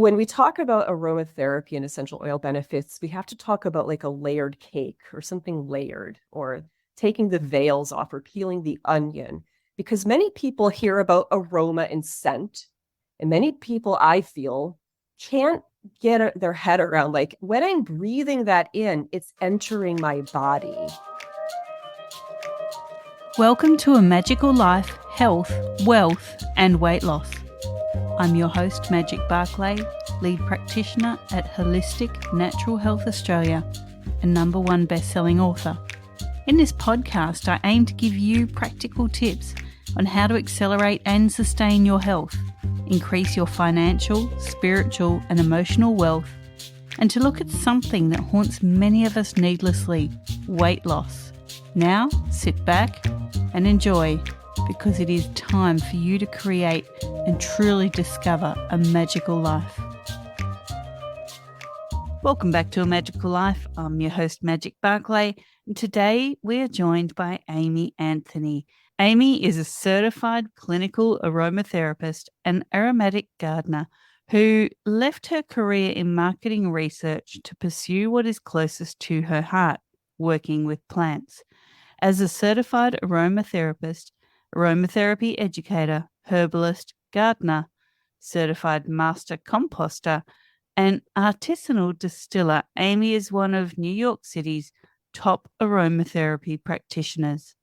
when we talk about aromatherapy and essential oil benefits, we have to talk about like a layered cake or something layered, or taking the veils off or peeling the onion, because many people hear about aroma and scent, and many people, I feel, can't get their head around, like, when I'm breathing that in, it's entering my body. Welcome to A Magical Life, Health, Wealth and Weight Loss. I'm your host, Magic Barclay, lead practitioner at Holistic Natural Health Australia and #1 best-selling author. In this podcast, I aim to give you practical tips on how to accelerate and sustain your health, increase your financial, spiritual and emotional wealth, and to look at something that haunts many of us needlessly, weight loss. Now, sit back and enjoy, because it is time for you to create and truly discover a magical life. Welcome back to A Magical Life. I'm your host, Magic Barclay, and today we are joined by Amy Anthony. Amy is a certified clinical aromatherapist and aromatic gardener who left her career in marketing research to pursue what is closest to her heart, working with plants. As a certified aromatherapist, aromatherapy educator, herbalist, gardener, certified master composter, and artisanal distiller, Amy is one of New York City's top aromatherapy practitioners.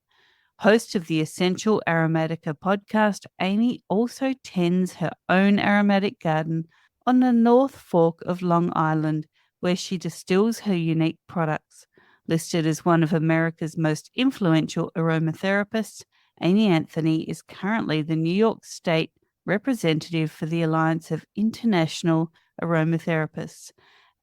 Host of the Essential Aromatica podcast, Amy also tends her own aromatic garden on the North Fork of Long Island, where she distills her unique products. Listed as one of America's most influential aromatherapists, Amy Anthony is currently the New York State representative for the Alliance of International Aromatherapists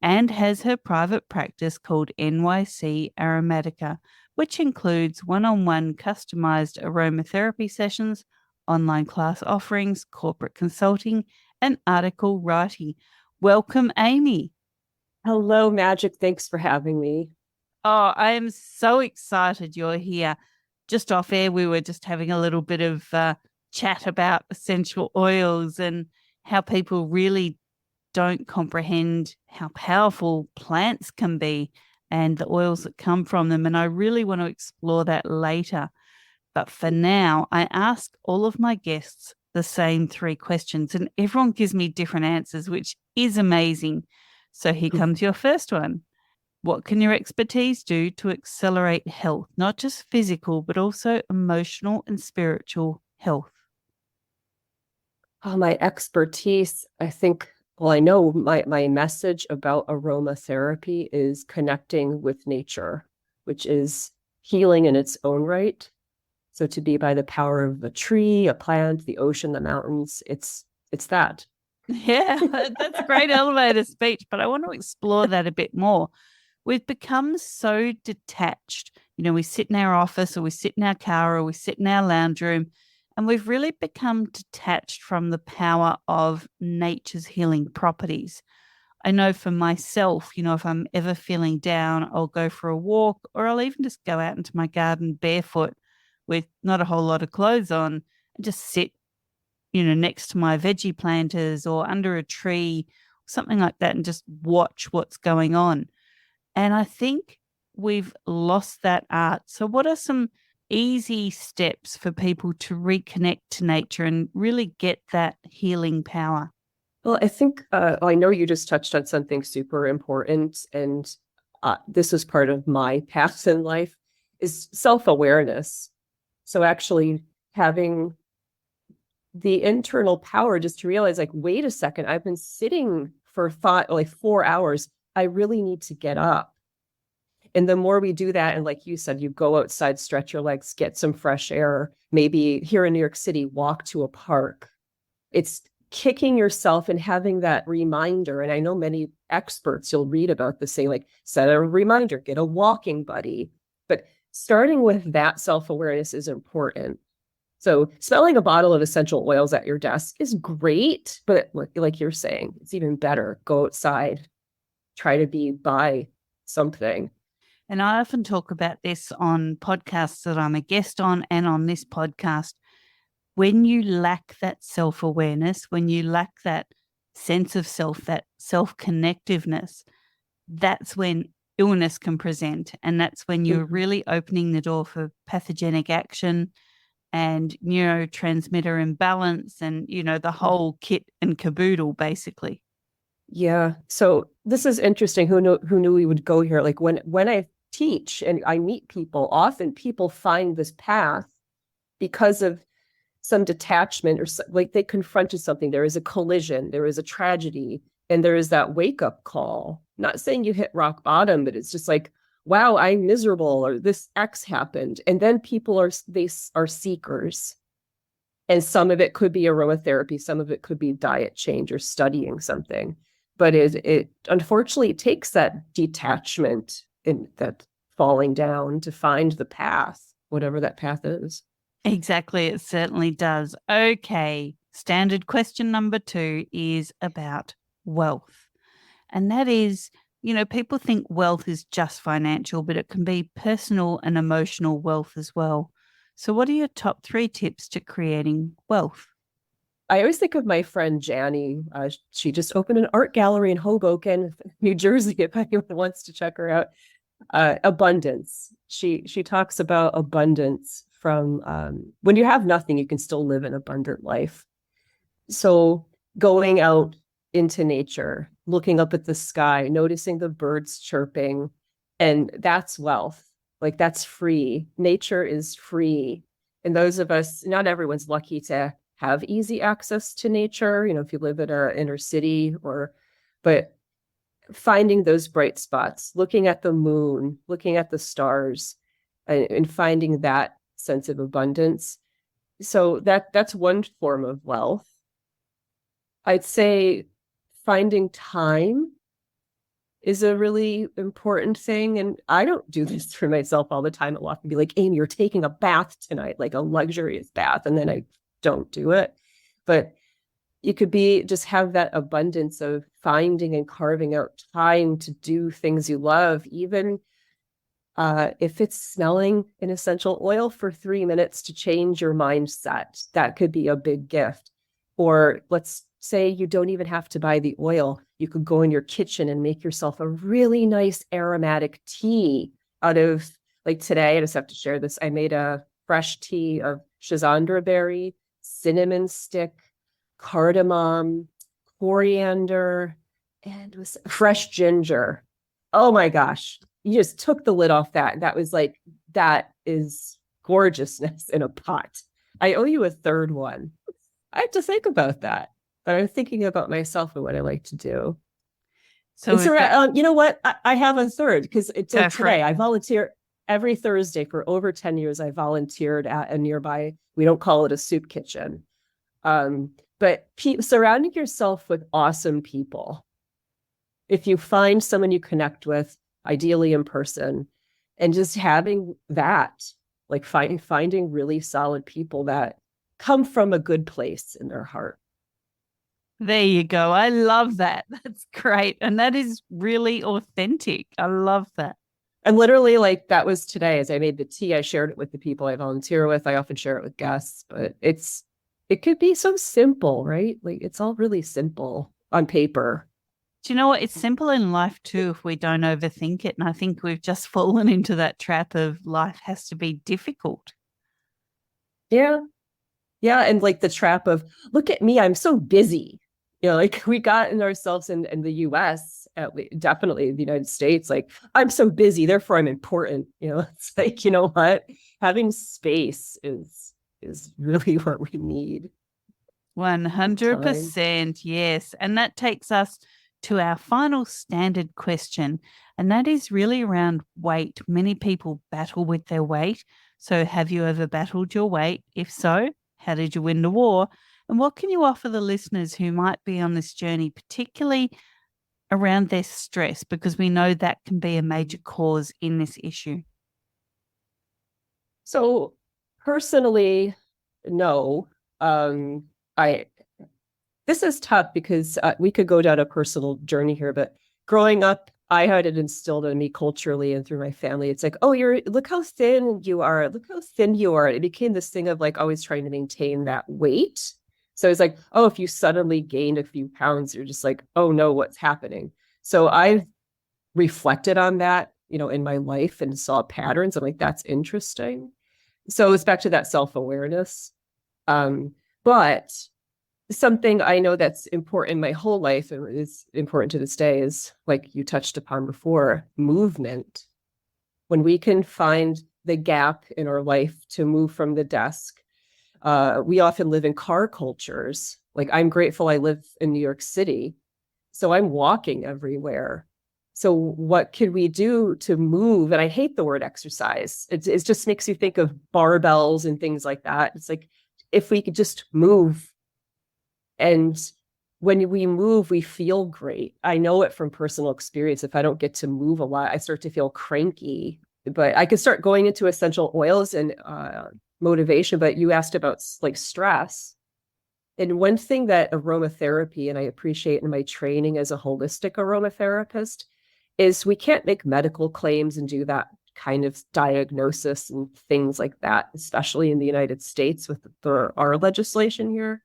and has her private practice called NYC Aromatica, which includes one-on-one customized aromatherapy sessions, online class offerings, corporate consulting, and article writing. Welcome, Amy. Hello, Magic. Thanks for having me. Oh, I am so excited you're here. Just off air, we were just having a little bit of chat about essential oils and how people really don't comprehend how powerful plants can be and the oils that come from them. And I really want to explore that later. But for now, I ask all of my guests the same 3 questions, and everyone gives me different answers, which is amazing. So here comes your first one. What can your expertise do to accelerate health, not just physical, but also emotional and spiritual health? Oh, my expertise, I think, well, I know my message about aromatherapy is connecting with nature, which is healing in its own right. So to be by the power of a tree, a plant, the ocean, the mountains, it's that. Yeah, that's a great elevator speech, but I want to explore that a bit more. We've become so detached. You know, we sit in our office or we sit in our car or we sit in our lounge room, and we've really become detached from the power of nature's healing properties. I know for myself, you know, if I'm ever feeling down, I'll go for a walk, or I'll even just go out into my garden barefoot with not a whole lot of clothes on and just sit, you know, next to my veggie planters or under a tree, something like that, and just watch what's going on. And I think we've lost that art. So what are some easy steps for people to reconnect to nature and really get that healing power? Well, I think I know you just touched on something super important, and this is part of my path in life, is self-awareness. So actually having the internal power just to realize, like, wait a second, I've been sitting for 4 hours. I really need to get up. And the more we do that, and like you said, you go outside, stretch your legs, get some fresh air, maybe here in New York City, walk to a park. It's kicking yourself and having that reminder. And I know many experts, you'll read about this, say, like, set a reminder, get a walking buddy. But starting with that self-awareness is important. So smelling a bottle of essential oils at your desk is great, but like you're saying, it's even better. Go outside, try to be by something. And I often talk about this on podcasts that I'm a guest on and on this podcast. When you lack that self-awareness, when you lack that sense of self, that self-connectiveness, that's when illness can present. And that's when you're Mhm. really opening the door for pathogenic action and neurotransmitter imbalance and, the whole kit and caboodle, basically. Yeah. So this is interesting. Who knew we would go here? Like when I teach and I meet people, often people find this path because of some detachment or like they confronted something. There is a collision, there is a tragedy, and there is that wake up call. Not saying you hit rock bottom, but it's just like, wow, I'm miserable, or this X happened. And then they are seekers. And some of it could be aromatherapy, some of it could be diet change or studying something. But it unfortunately takes that detachment and that falling down to find the path, whatever that path is. Exactly, it certainly does. Okay, standard question number 2 is about wealth. And that is, people think wealth is just financial, but it can be personal and emotional wealth as well. So, what are your top 3 tips to creating wealth? I always think of my friend Janny. She just opened an art gallery in Hoboken, New Jersey, if anyone wants to check her out. Abundance. She talks about abundance from when you have nothing, you can still live an abundant life. So going out into nature, looking up at the sky, noticing the birds chirping, and that's wealth. Like that's free. Nature is free. And those of us, not everyone's lucky to have easy access to nature, if you live in an inner city but finding those bright spots, looking at the moon, looking at the stars, and finding that sense of abundance. So that's one form of wealth. I'd say finding time is a really important thing. And I don't do this for myself all the time. I'll often be like, Amy, you're taking a bath tonight, like a luxurious bath. And then I don't do it. But you could be just have that abundance of finding and carving out time to do things you love, even if it's smelling an essential oil for 3 minutes to change your mindset. That could be a big gift. Or let's say you don't even have to buy the oil. You could go in your kitchen and make yourself a really nice aromatic tea out of, like today, I just have to share this. I made a fresh tea of schizandra berry, cinnamon stick, cardamom, coriander, and was fresh ginger. Oh my gosh. You just took the lid off that. That was like, that is gorgeousness in a pot. I owe you a third one. I have to think about that. But I'm thinking about myself and what I like to do. So, And we've so, got you know what? I have a third because it's go like for it. today. I volunteer every Thursday for over 10 years. I volunteered at a nearby, we don't call it a soup kitchen. But surrounding yourself with awesome people. If you find someone you connect with, ideally in person, and just having that, like finding really solid people that come from a good place in their heart. There you go. I love that. That's great. And that is really authentic. I love that. And literally, like that was today as I made the tea, I shared it with the people I volunteer with. I often share it with guests, but it could be so simple, right? Like it's all really simple on paper. Do you know what? It's simple in life too if we don't overthink it. And I think we've just fallen into that trap of life has to be difficult. Yeah. Yeah. And like the trap of, look at me, I'm so busy. Like we got in ourselves in the US, definitely the United States, like I'm so busy, therefore I'm important. It's like, you know what? Having space is really what we need. Time. 100%. Yes. And that takes us to our final standard question. And that is really around weight. Many people battle with their weight. So, have you ever battled your weight? If so, how did you win the war? And what can you offer the listeners who might be on this journey, particularly around their stress? Because we know that can be a major cause in this issue. So personally, no. I This is tough because we could go down a personal journey here, but growing up, I had it instilled in me culturally and through my family. It's like, oh, look how thin you are. Look how thin you are. It became this thing of like always trying to maintain that weight So it's like, oh, if you suddenly gained a few pounds, you're just like, oh no, what's happening? So I reflected on that, in my life and saw patterns. I'm like, that's interesting. So it's back to that self-awareness. But something I know that's important in my whole life and is important to this day is, like you touched upon before, movement. When we can find the gap in our life to move from the desk, we often live in car cultures. Like, I'm grateful I live in New York City, so I'm walking everywhere. So what could we do to move? And I hate the word exercise. It just makes you think of barbells and things like that. It's like, if we could just move, and when we move, we feel great. I know it from personal experience. If I don't get to move a lot, I start to feel cranky. But I could start going into essential oils and motivation. But you asked about like stress. And one thing that aromatherapy, and I appreciate in my training as a holistic aromatherapist, is we can't make medical claims and do that kind of diagnosis and things like that, especially in the United States with our legislation here.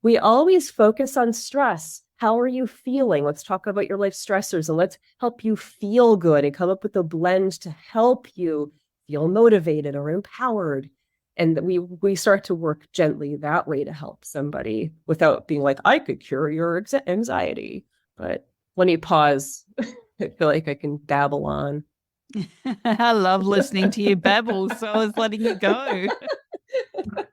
We always focus on stress. How are you feeling? Let's talk about your life stressors and let's help you feel good and come up with a blend to help you feel motivated or empowered. And we start to work gently that way to help somebody without being like, I could cure your anxiety. But let me pause. I feel like I can babble on. I love listening to you babble, so I was letting you go.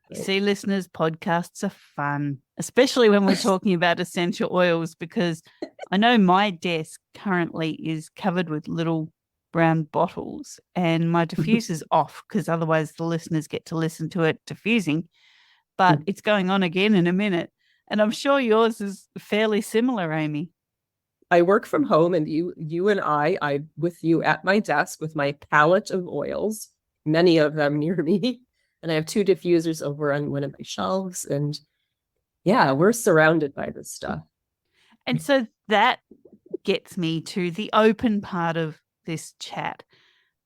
You see, listeners, podcasts are fun, especially when we're talking about essential oils, because I know my desk currently is covered with little brown bottles and my diffuser's off because otherwise the listeners get to listen to it diffusing, but it's going on again in a minute. And I'm sure yours is fairly similar, Amy. I work from home, and you and I with you at my desk with my palette of oils, many of them near me. And I have two diffusers over on one of my shelves. And yeah, we're surrounded by this stuff. And so that gets me to the open part of this chat.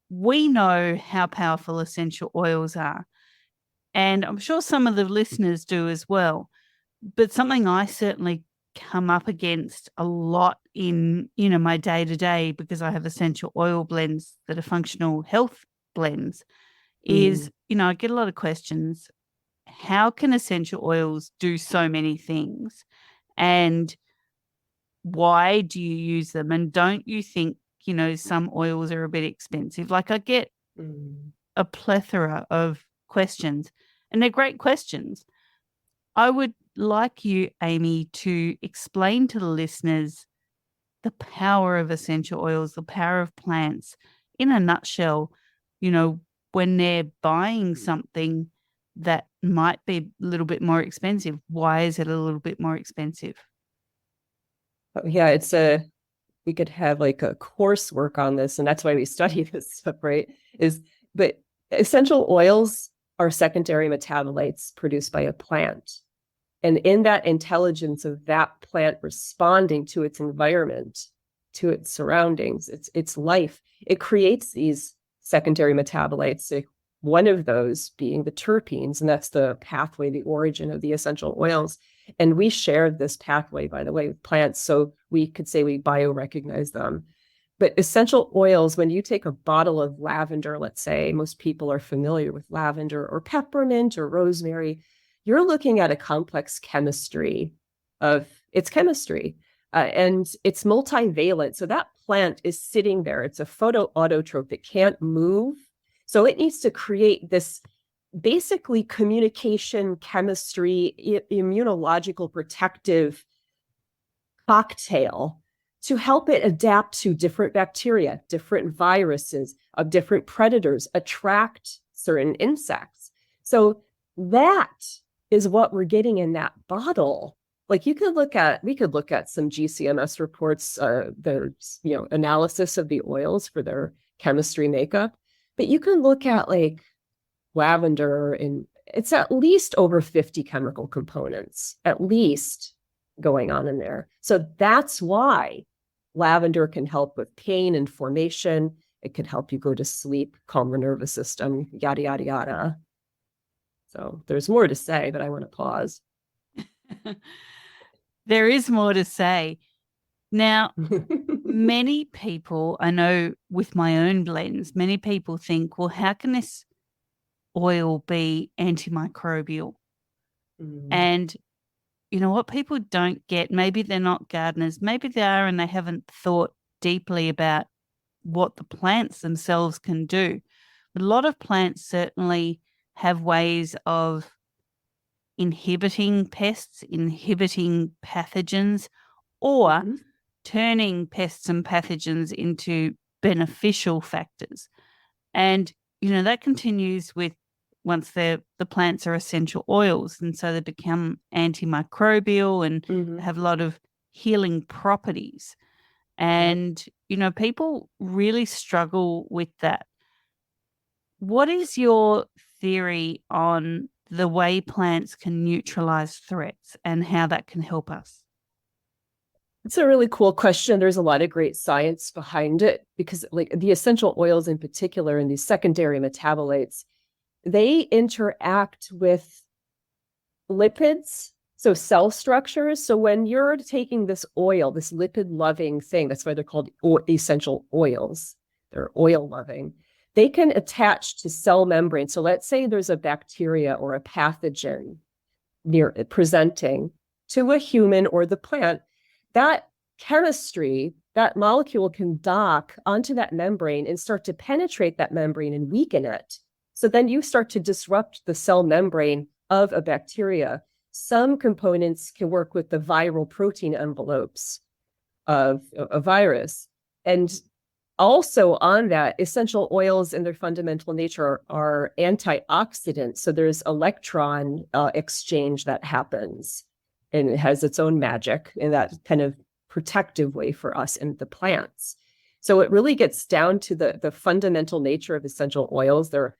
We know how powerful essential oils are, and I'm sure some of the listeners do as well. But something I certainly come up against a lot in, my day to day, because I have essential oil blends that are functional health blends, is, I get a lot of questions. How can essential oils do so many things? And why do you use them? And don't you think, some oils are a bit expensive? Like, I get a plethora of questions, and they're great questions. I would like you, Amy, to explain to the listeners the power of essential oils, the power of plants in a nutshell, when they're buying something that might be a little bit more expensive. Why is it a little bit more expensive? Yeah, we could have like a coursework on this, and that's why we study this stuff, right? But essential oils are secondary metabolites produced by a plant. And in that intelligence of that plant responding to its environment, to its surroundings, its life, it creates these secondary metabolites. One of those being the terpenes, and that's the pathway, the origin of the essential oils. And we shared this pathway, by the way, with plants, so we could say we biorecognize them. But essential oils, when you take a bottle of lavender, let's say, most people are familiar with lavender or peppermint or rosemary, you're looking at a complex chemistry of its chemistry. And it's multivalent. So that plant is sitting there. It's a photoautotrope that can't move. So it needs to create this basically communication, chemistry, immunological protective cocktail to help it adapt to different bacteria, different viruses, of different predators, attract certain insects. So that is what we're getting in that bottle. Like, we could look at some GCMS reports, there's analysis of the oils for their chemistry makeup, but you can look at like lavender, and it's at least over 50 chemical components, at least, going on in there. So that's why lavender can help with pain, inflammation. It could help you go to sleep, calm the nervous system, yada, yada, yada. So there's more to say, but I want to pause. There is more to say. Now, many people, I know with my own blends, many people think, well, how can this oil be antimicrobial? Mm, And you know what people don't get, maybe they're not gardeners, maybe they are and they haven't thought deeply about what the plants themselves can do. But a lot of plants certainly have ways of inhibiting pests, inhibiting pathogens, or mhm, turning pests and pathogens into beneficial factors. And, you know, that continues with once the plants are essential oils. And so they become antimicrobial and mhm. have a lot of healing properties. Yep. And, you know, people really struggle with that. What is your theory on the way plants can neutralize threats and how that can help us? It's a really cool question. There's a lot of great science behind it because, like, the essential oils in particular and these secondary metabolites, they interact with lipids, so cell structures. So when you're taking this oil, this lipid loving thing, that's why they're called essential oils. They're oil loving. They can attach to cell membrane. So let's say there's a bacteria or a pathogen near presenting to a human or the plant. That chemistry, that molecule can dock onto that membrane and start to penetrate that membrane and weaken it. So then you start to disrupt the cell membrane of a bacteria. Some components can work with the viral protein envelopes of a virus. And also on that, essential oils in their fundamental nature are antioxidants. So there's electron exchange that happens, and it has its own magic in that kind of protective way for us and the plants. So it really gets down to the fundamental nature of essential oils. They're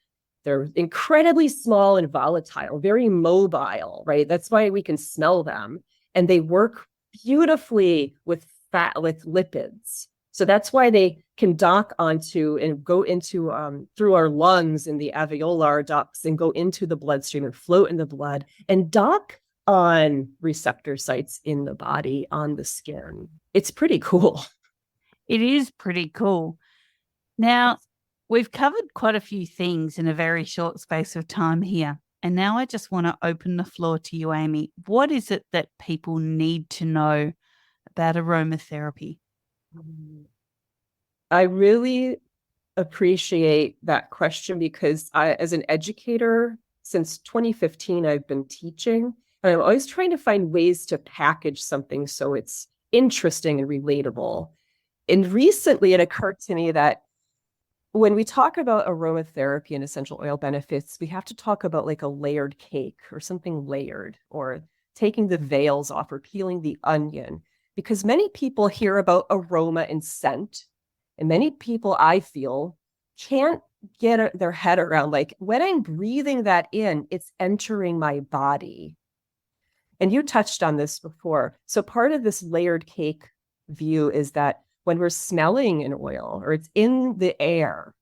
incredibly small and volatile, very mobile, right? That's why we can smell them. And they work beautifully with fat, with lipids. So that's why they can dock onto and go into through our lungs in the alveolar ducts and go into the bloodstream and float in the blood and dock on receptor sites in the body, on the skin. It's pretty cool. It is pretty cool. Now, we've covered quite a few things in a very short space of time here. And now I just want to open the floor to you, Amy. What is it that people need to know about aromatherapy? I really appreciate that question because as an educator, since 2015, I've been teaching, and I'm always trying to find ways to package something so it's interesting and relatable. And recently, it occurred to me that when we talk about aromatherapy and essential oil benefits, we have to talk about like a layered cake or something layered, or taking the veils off or peeling the onion, because many people hear about aroma and scent, and many people I feel can't get their head around like when I'm breathing that in, it's entering my body. And you touched on this before. So part of this layered cake view is that when we're smelling an oil or it's in the air,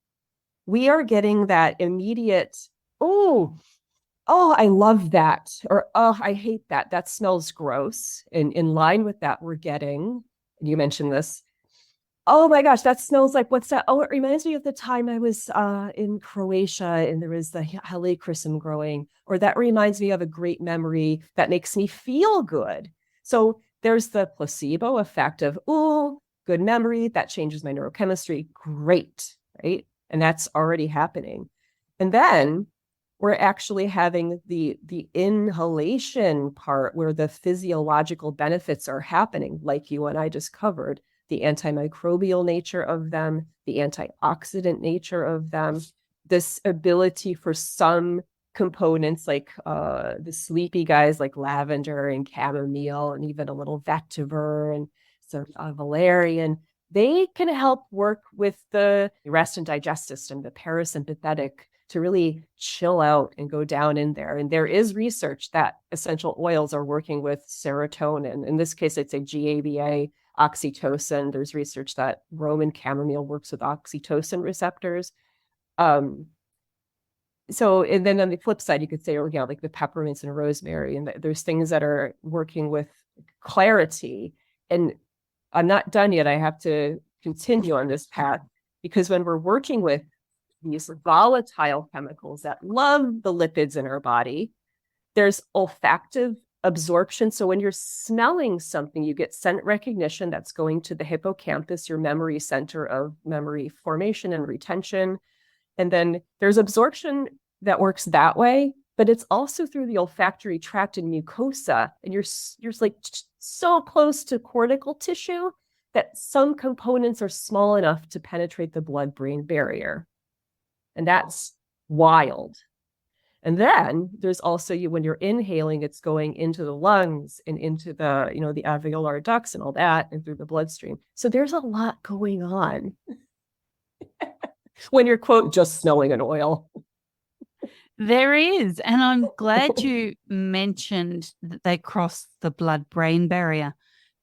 we are getting that immediate, oh, oh, I love that. Or, oh, I hate that. That smells gross. And in line with that, we're getting, you mentioned this, oh my gosh, that smells like what's that? Oh, it reminds me of the time I was in Croatia and there was the helichrysum growing, or that reminds me of a great memory that makes me feel good. So there's the placebo effect of, oh, good memory, that changes my neurochemistry. Great, right? And that's already happening. And then we're actually having the inhalation part where the physiological benefits are happening, like you and I just covered, the antimicrobial nature of them, the antioxidant nature of them, this ability for some components like the sleepy guys like lavender and chamomile and even a little vetiver and some valerian, they can help work with the rest and digest system, the parasympathetic, to really chill out and go down in there. And there is research that essential oils are working with serotonin. In this case, it's a GABA, oxytocin. There's research that Roman chamomile works with oxytocin receptors. Um, So, and then on the flip side, you could say, like the peppermints and rosemary, and there's things that are working with clarity. And I'm not done yet. I have to continue on this path because when we're working with these volatile chemicals that love the lipids in our body, there's olfactive absorption. So when you're smelling something, you get scent recognition that's going to the hippocampus, your memory center of memory formation and retention. And then there's absorption that works that way, but it's also through the olfactory tract and mucosa. And you're like so close to cortical tissue that some components are small enough to penetrate the blood-brain barrier. And that's wild. And then there's also when you're inhaling, it's going into the lungs and into the alveolar ducts and all that and through the bloodstream. So there's a lot going on when you're, quote, just smelling an oil. There is. And I'm glad you mentioned that they cross the blood-brain barrier.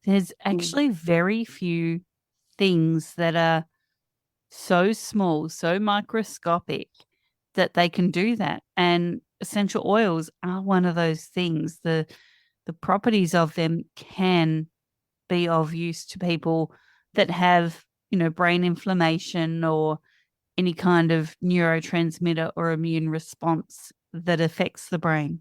There's actually very few things that are so small, so microscopic that they can do that. And essential oils are one of those things. The properties of them can be of use to people that have, brain inflammation or any kind of neurotransmitter or immune response that affects the brain.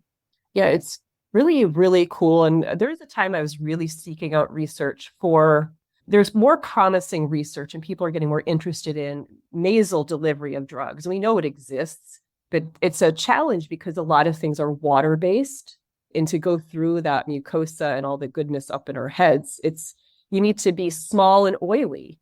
Yeah, it's really, really cool. And there was a time I was really seeking out research for, there's more promising research and people are getting more interested in nasal delivery of drugs. We know it exists, but it's a challenge because a lot of things are water-based. And to go through that mucosa and all the goodness up in our heads, you need to be small and oily.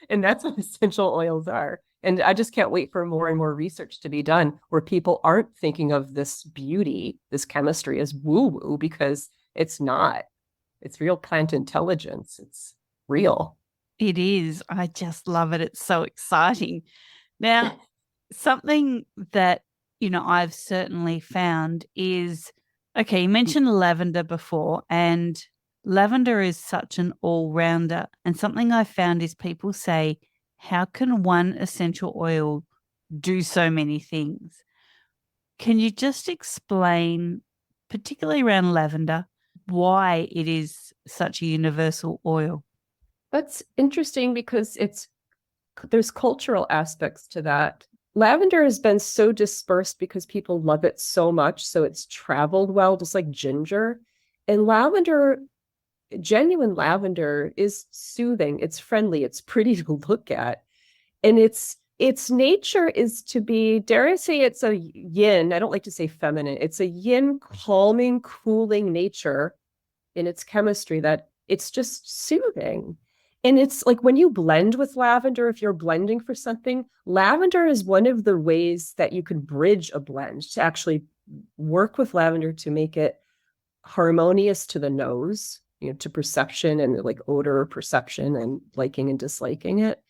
And that's what essential oils are. And I just can't wait for more and more research to be done where people aren't thinking of this beauty, this chemistry as woo-woo, because it's not. It's real plant intelligence. It's real. It is. I just love it. It's so exciting. Now, something that, I've certainly found is, okay, you mentioned lavender before, and lavender is such an all-rounder. And something I found is people say, how can one essential oil do so many things? Can you just explain, particularly around lavender, why it is such a universal oil? That's interesting because there's cultural aspects to that. Lavender has been so dispersed because people love it so much, so it's traveled well, just like ginger. And genuine lavender is soothing, it's friendly, it's pretty to look at. And its nature is to be, dare I say, it's a yin. I don't like to say feminine. It's a yin, calming, cooling nature in its chemistry that it's just soothing. And it's like when you blend with lavender, if you're blending for something, lavender is one of the ways that you can bridge a blend to actually work with lavender to make it harmonious to the nose, to perception and like odor perception and liking and disliking it.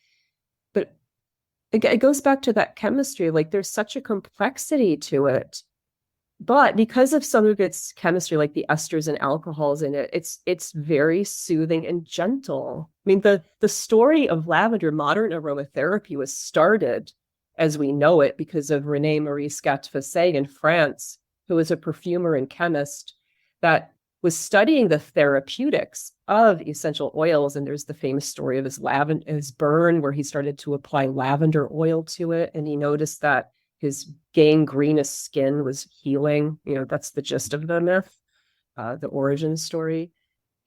But it goes back to that chemistry. Like there's such a complexity to it. But because of some of its chemistry, like the esters and alcohols in it, it's very soothing and gentle. I mean, the story of lavender, modern aromatherapy, was started as we know it because of René Marie Scatfessé in France, who was a perfumer and chemist that was studying the therapeutics of essential oils. And there's the famous story of his burn, where he started to apply lavender oil to it, and he noticed that his gangrenous skin was healing. That's the gist of the myth, the origin story.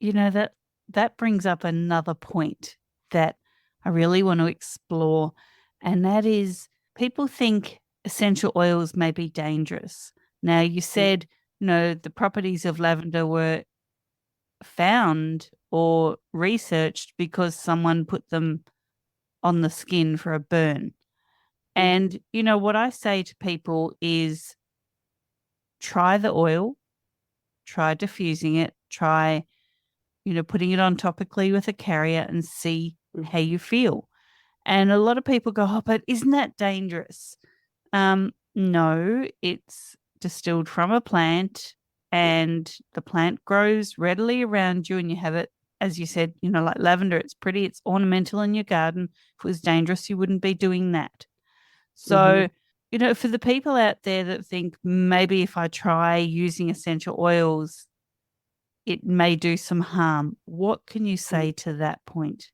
That brings up another point that I really want to explore, and that is people think essential oils may be dangerous. Now, you said, the properties of lavender were found or researched because someone put them on the skin for a burn. And, what I say to people is try the oil, try diffusing it, try, putting it on topically with a carrier and see how you feel. And a lot of people go, oh, but isn't that dangerous? No, it's distilled from a plant and the plant grows readily around you and you have it, as you said, like lavender, it's pretty, it's ornamental in your garden. If it was dangerous, you wouldn't be doing that. So, for the people out there that think maybe if I try using essential oils, it may do some harm, what can you say to that point?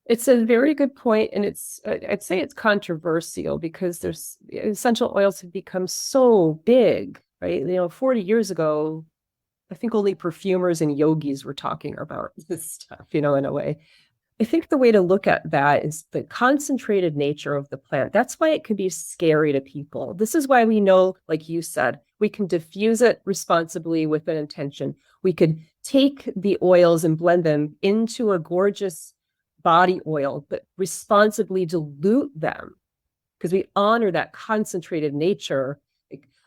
It's a very good point, and I'd say it's controversial because there's essential oils have become so big, right? 40 years ago, I think only perfumers and yogis were talking about this stuff, in a way. I think the way to look at that is the concentrated nature of the plant. That's why it can be scary to people. This is why we know, like you said, we can diffuse it responsibly with an intention. We could take the oils and blend them into a gorgeous body oil, but responsibly dilute them because we honor that concentrated nature.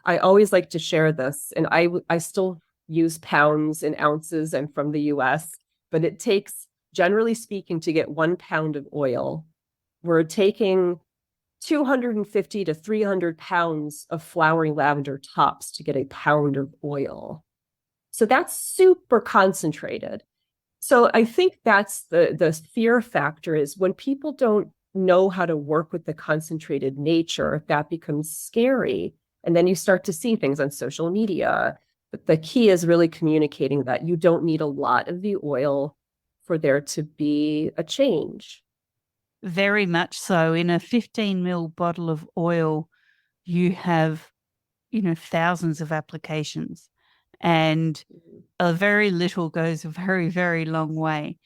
I always like to share this, and I still use pounds and ounces. I'm from the US, but it takes, generally speaking, to get 1 pound of oil, we're taking 250 to 300 pounds of flowering lavender tops to get a pound of oil. So that's super concentrated. So I think that's the fear factor is when people don't know how to work with the concentrated nature, that becomes scary. And then you start to see things on social media. But the key is really communicating that you don't need a lot of the oil for there to be a change. Very much so. In a 15 ml bottle of oil, you have, thousands of applications, and a very little goes a very, very long way.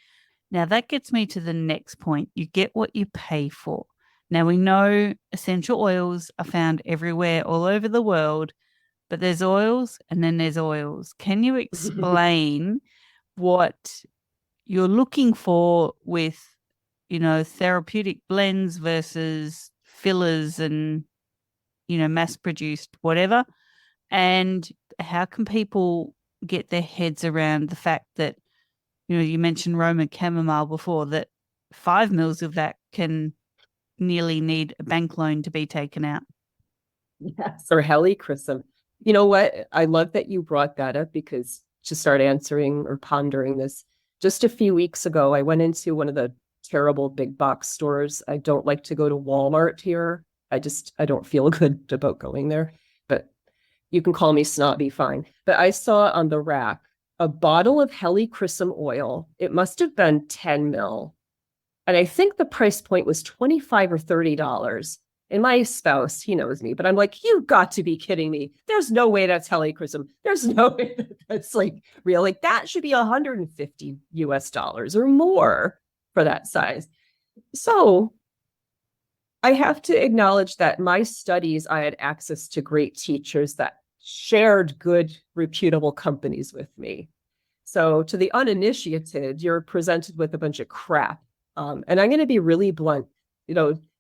Now, that gets me to the next point. You get what you pay for. Now, we know essential oils are found everywhere, all over the world, but there's oils and then there's oils. Can you explain what you're looking for with, therapeutic blends versus fillers and, mass produced whatever? And how can people get their heads around the fact that, you mentioned Roman chamomile before, that 5 mils of that can nearly need a bank loan to be taken out? Yes, or helichrysum. You know what? I love that you brought that up because to start answering or pondering this, just a few weeks ago, I went into one of the terrible big box stores. I don't like to go to Walmart here. I don't feel good about going there, but you can call me snobby, fine. But I saw on the rack a bottle of helichrysum oil. It must have been 10 mil. And I think the price point was 25 or $30. And my spouse, he knows me, but I'm like, you got to be kidding me. There's no way that's helichrysum. There's no way that's like real. Like that should be 150 US dollars or more for that size. So I have to acknowledge that my studies, I had access to great teachers that shared good, reputable companies with me. So to the uninitiated, you're presented with a bunch of crap. And I'm going to be really blunt.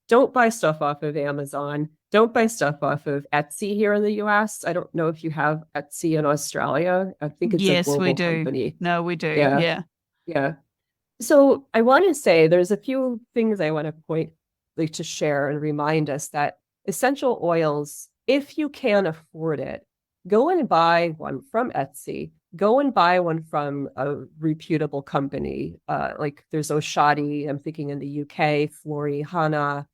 Don't buy stuff off of Amazon. Don't buy stuff off of Etsy here in the US. I don't know if you have Etsy in Australia. I think it's a Yes, we global do. company. No, we do. Yeah. Yeah. Yeah. So I want to say there's a few things I want to point like to share and remind us that essential oils, if you can afford it, go and buy one from Etsy. Go and buy one from a reputable company. Like there's Oshadi, I'm thinking in the UK, Florihana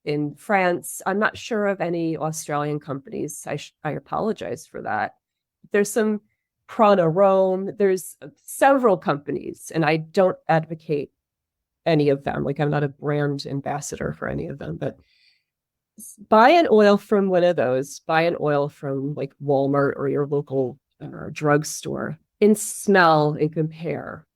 in France. I'm not sure of any Australian companies. I apologize for that. There's some Prana Rome. There's several companies, and I don't advocate any of them. Like I'm not a brand ambassador for any of them, but buy an oil from one of those. Buy an oil from like Walmart or your local drugstore and smell and compare.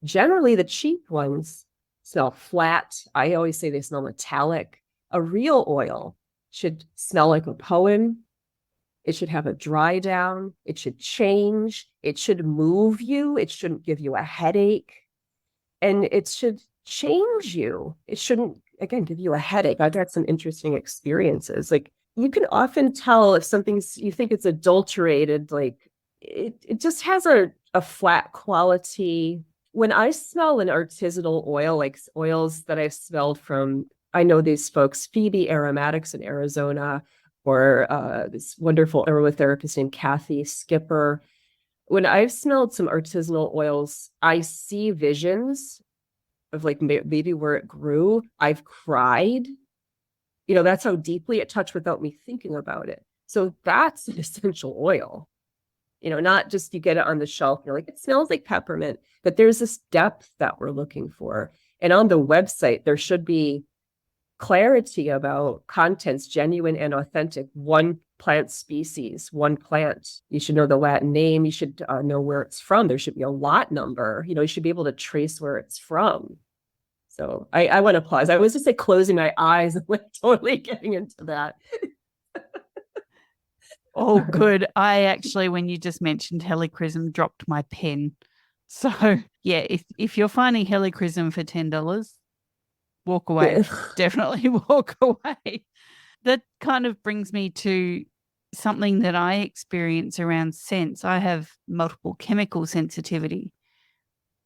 Generally, the cheap ones smell flat. I always say they smell metallic. A real oil should smell like a poem. It should have a dry down. It should change. It should move you. It shouldn't give you a headache. And it should change you. It shouldn't, again, give you a headache. I've had some interesting experiences. Like you can often tell if something's, you think it's adulterated, like it just has a flat quality. When I smell an artisanal oil, like oils that I've smelled from, I know these folks, Phoebe Aromatics in Arizona, or this wonderful aromatherapist named Kathy Skipper. When I've smelled some artisanal oils, I see visions of like maybe where it grew. I've cried. That's how deeply it touched without me thinking about it. So that's an essential oil. Not just you get it on the shelf, you're like, it smells like peppermint, but there's this depth that we're looking for. And on the website, there should be clarity about contents, genuine and authentic, one plant species, one plant. You should know the Latin name. You should know where it's from. There should be a lot number. You should be able to trace where it's from. So I want to pause. I was just like closing my eyes and like totally getting into that. Oh, good. I actually, when you just mentioned helichrysum, dropped my pen. So yeah, if you're finding helichrysum for $10, walk away. Definitely walk away. That kind of brings me to something that I experience around scents. I have multiple chemical sensitivity.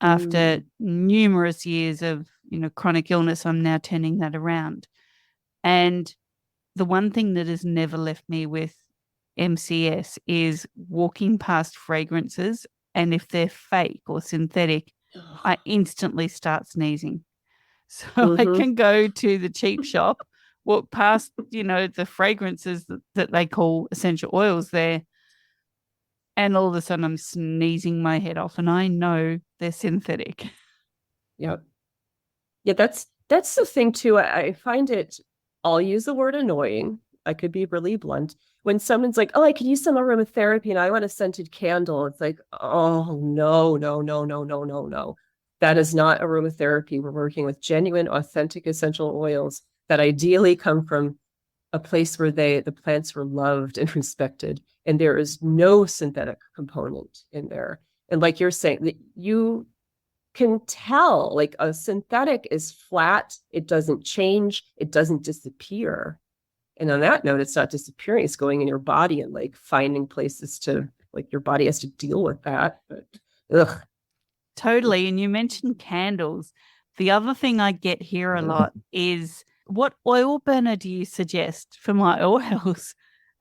After numerous years of chronic illness, I'm now turning that around. And the one thing that has never left me with MCS is walking past fragrances, and if they're fake or synthetic, I instantly start sneezing. So I can go to the cheap shop, walk past, the fragrances that they call essential oils there, and all of a sudden I'm sneezing my head off, and I know they're synthetic. Yeah. Yeah, that's the thing too. I find it, I'll use the word annoying. I could be really blunt. When someone's like, oh, I could use some aromatherapy and I want a scented candle. It's like, oh, no, no, no, no, no, no, no. That is not aromatherapy. We're working with genuine, authentic essential oils that ideally come from a place where the plants were loved and respected. And there is no synthetic component in there. And like you're saying, that you can tell like a synthetic is flat, it doesn't change, it doesn't disappear. And on that note, it's not disappearing, it's going in your body and like finding places to like your body has to deal with that. But ugh. Totally. And you mentioned candles. The other thing I get here a lot is, what oil burner do you suggest for my oils?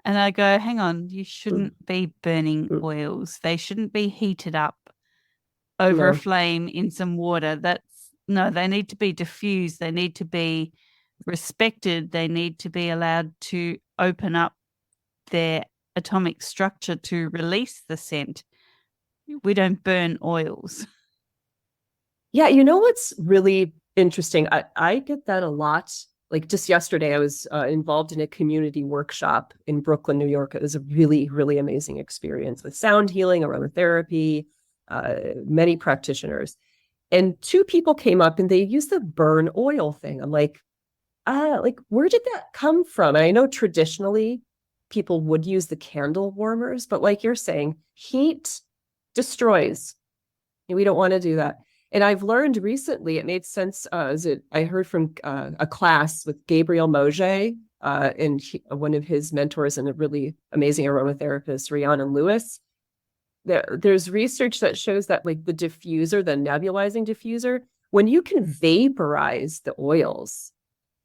And I go, hang on, you shouldn't be burning oils. They shouldn't be heated up over a No. flame in some water. No, they need to be diffused. They need to be respected. They need to be allowed to open up their atomic structure to release the scent. We don't burn oils. Yeah, what's really interesting? I get that a lot. Like just yesterday, I was involved in a community workshop in Brooklyn, New York. It was a really, really amazing experience with sound healing, aromatherapy, many practitioners. And two people came up and they used the burn oil thing. I'm like where did that come from? And I know traditionally people would use the candle warmers, but like you're saying, heat destroys. We don't want to do that. And I've learned recently, it made sense. I heard from a class with Gabriel Moget and one of his mentors and a really amazing aromatherapist, Rhiannon Lewis. There's research that shows that like the diffuser, the nebulizing diffuser, when you can vaporize the oils,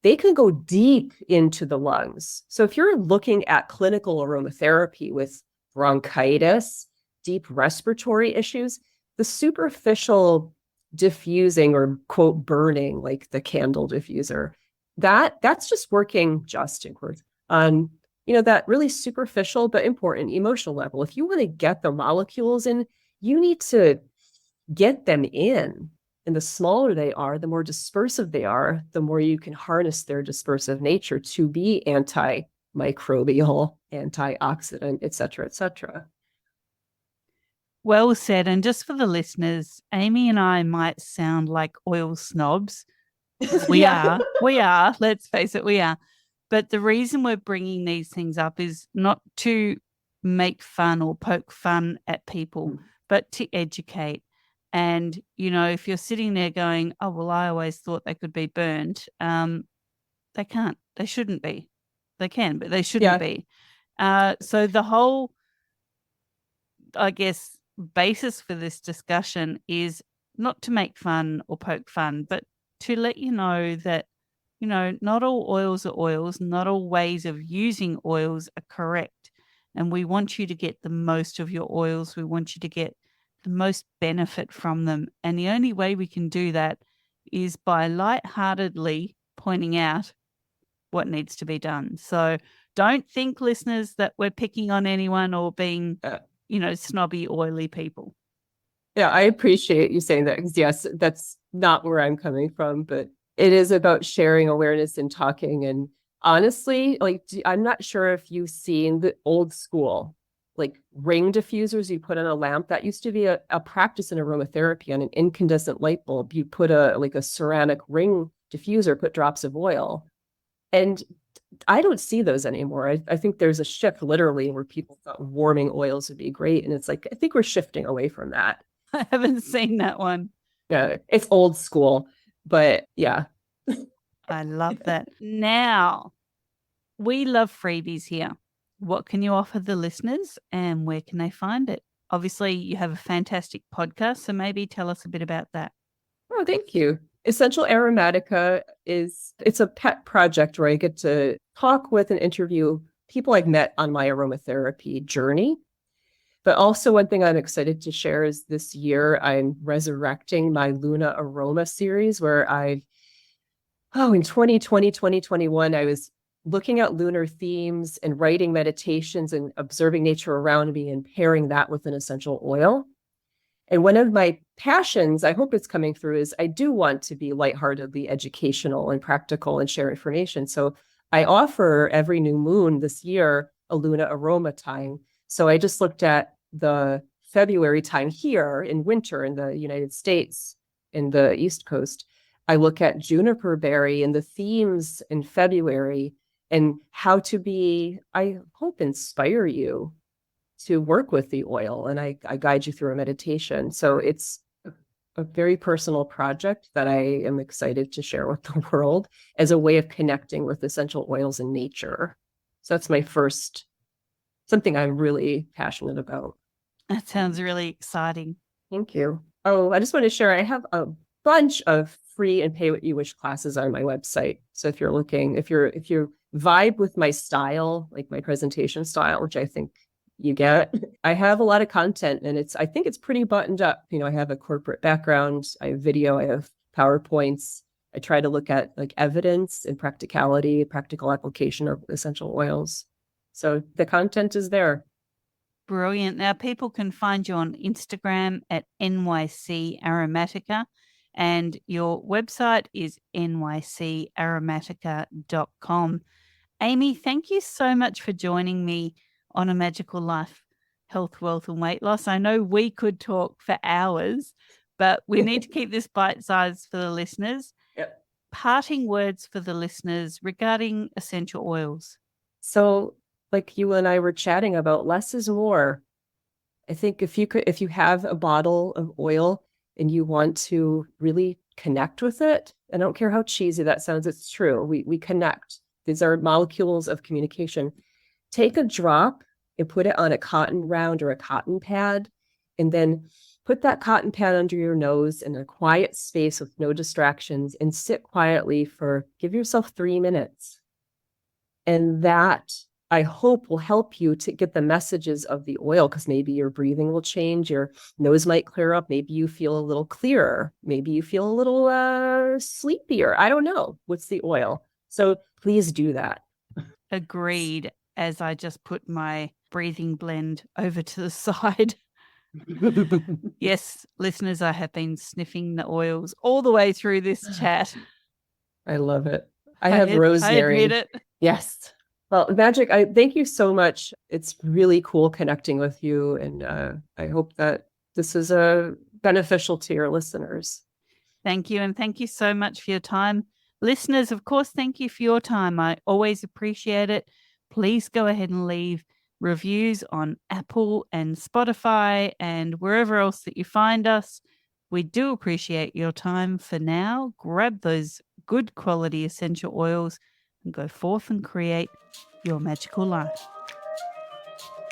they can go deep into the lungs. So if you're looking at clinical aromatherapy with bronchitis, deep respiratory issues, the superficial diffusing or quote burning, like the candle diffuser, that's just working just on that really superficial but important emotional level. If you want to get the molecules in, you need to get them in. And the smaller they are, the more dispersive they are, the more you can harness their dispersive nature to be antimicrobial, antioxidant, et cetera, et cetera. Well said. And just for the listeners, Amy and I might sound like oil snobs because we Yeah. are. We are. Let's face it, we are. But the reason we're bringing these things up is not to make fun or poke fun at people, but to educate. And, if you're sitting there going, oh, well, I always thought they could be burned, they can't. They shouldn't be. They can, but they shouldn't Yeah. be. So the whole, I guess, basis for this discussion is not to make fun or poke fun, but to let you know that, not all oils are oils, not all ways of using oils are correct. And we want you to get the most of your oils. We want you to get the most benefit from them. And the only way we can do that is by lightheartedly pointing out what needs to be done. So don't think, listeners, that we're picking on anyone or being, snobby, oily people. Yeah, I appreciate you saying that, because yes, that's not where I'm coming from, but it is about sharing awareness and talking. And honestly, like, I'm not sure if you've seen the old school, like ring diffusers you put on a lamp. That used to be a practice in aromatherapy. On an incandescent light bulb, you put a ceramic ring diffuser, put drops of oil. And I don't see those anymore. I think there's a shift literally where people thought warming oils would be great. And it's like, I think we're shifting away from that. I haven't seen that one. Yeah, it's old school, but yeah. I love that. Now, we love freebies here. What can you offer the listeners and where can they find it? Obviously, you have a fantastic podcast, so maybe tell us a bit about that. Oh, thank you. Essential Aromatica it's a pet project where I get to talk with and interview people I've met on my aromatherapy journey. But also one thing I'm excited to share is this year I'm resurrecting my Luna Aroma series where in 2020, 2021, I was looking at lunar themes and writing meditations and observing nature around me and pairing that with an essential oil. And one of my passions, I hope it's coming through, is I do want to be lightheartedly educational and practical and share information. So I offer every new moon this year a Luna Aroma time. So I just looked at the February time here in winter in the United States, in the East Coast. I look at juniper berry and the themes in February and how to be, I hope, inspire you to work with the oil. And I guide you through a meditation. So it's a very personal project that I am excited to share with the world as a way of connecting with essential oils in nature. So that's my first, something I'm really passionate about. That sounds really exciting. Thank you. Oh, I just want to share, I have a bunch of free and pay what you wish classes on my website. So if you're looking, if you vibe with my style, like my presentation style, which I think you get, I have a lot of content and I think it's pretty buttoned up. I have a corporate background, I have video, I have PowerPoints. I try to look at like evidence and practicality, practical application of essential oils. So the content is there. Brilliant. Now, people can find you on Instagram at NYC Aromatica, and your website is nycaromatica.com. Amy, thank you so much for joining me on A Magical Life, Health, Wealth and Weight Loss. I know we could talk for hours, but we need to keep this bite-sized for the listeners. Yep. Parting words for the listeners regarding essential oils. So like you and I were chatting about, less is more. I think if you have a bottle of oil and you want to really connect with it, I don't care how cheesy that sounds, it's true. We connect. These are molecules of communication. Take a drop and put it on a cotton round or a cotton pad, and then put that cotton pad under your nose in a quiet space with no distractions and sit quietly give yourself 3 minutes. And that, I hope, will help you to get the messages of the oil, because maybe your breathing will change, your nose might clear up, maybe you feel a little clearer, maybe you feel a little sleepier. I don't know. What's the oil? So please do that. Agreed, as I just put my breathing blend over to the side. Yes, listeners, I have been sniffing the oils all the way through this chat. I love it. I have rosemary. I admit it. Yes. Well, Magic, I thank you so much. It's really cool connecting with you. And I hope that this is beneficial to your listeners. Thank you. And thank you so much for your time. Listeners, of course, thank you for your time. I always appreciate it. Please go ahead and leave reviews on Apple and Spotify and wherever else that you find us. We do appreciate your time. For now, grab those good quality essential oils and go forth and create your magical life.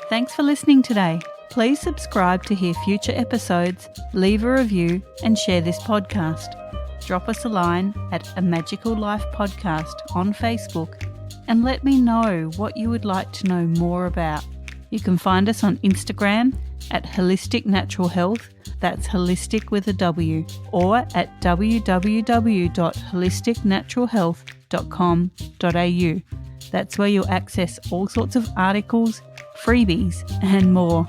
Thanks for listening today. Please subscribe to hear future episodes, leave a review, and share this podcast. Drop us a line at A Magical Life Podcast on Facebook and let me know what you would like to know more about. You can find us on Instagram at Holistic Natural Health, that's holistic with a W, or at www.holisticnaturalhealth.com.au. That's where you'll access all sorts of articles, freebies, and more.